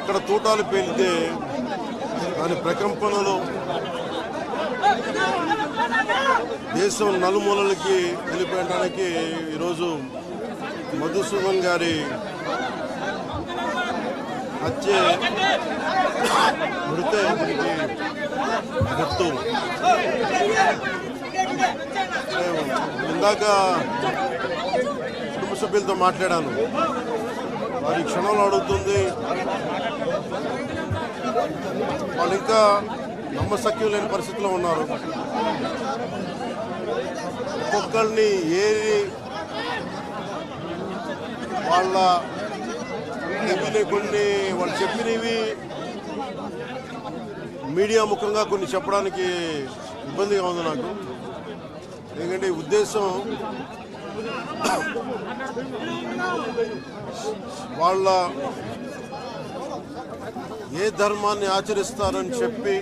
ఎక్కడ తూటాలు పేలితే దాని ప్రకంపనలు దేశం నలుమూలలకి వెళ్ళిపోయడానికి ఈరోజు మధుసూదన్ గారి హత్య మృతే గుర్తు. ఇందాక కుటుంబ సభ్యులతో మాట్లాడాను. వారి క్షణంలో అడుగుతుంది, వాళ్ళు ఇంకా నమ్మశక్యం లేని పరిస్థితిలో ఉన్నారు. ఒక్కొక్కరిని ఏరి వాళ్ళ కొన్ని వాళ్ళు చెప్పినవి మీడియా ముఖంగా కొన్ని చెప్పడానికి ఇబ్బందిగా ఉంది నాకు. ఎందుకంటే ఈ ఉద్దేశం వాళ్ళ ఏ ధర్మాన్ని ఆచరిస్తారని చెప్పి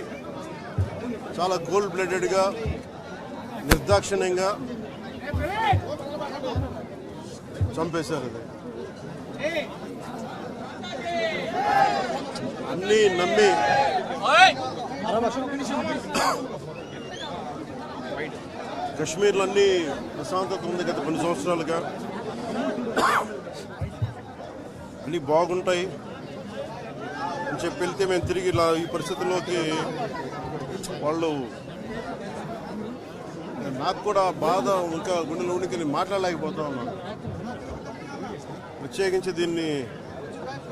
చాలా కోల్డ్ బ్లడెడ్గా నిర్దాక్షిణ్యంగా చంపేశారు. అది అన్నీ నమ్మి కశ్మీర్లో అన్నీ ప్రశాంతత ఉంది. గత కొన్ని సంవత్సరాలుగా అన్నీ బాగుంటాయి అని చెప్పి వెళ్తే మేము తిరిగి ఇలా ఈ పరిస్థితుల్లోకి వాళ్ళు, నాకు కూడా బాధ ఇంకా గుండెలో ఉనికి మాట్లాడలేకపోతా ఉన్నాను. ప్రత్యేకించి దీన్ని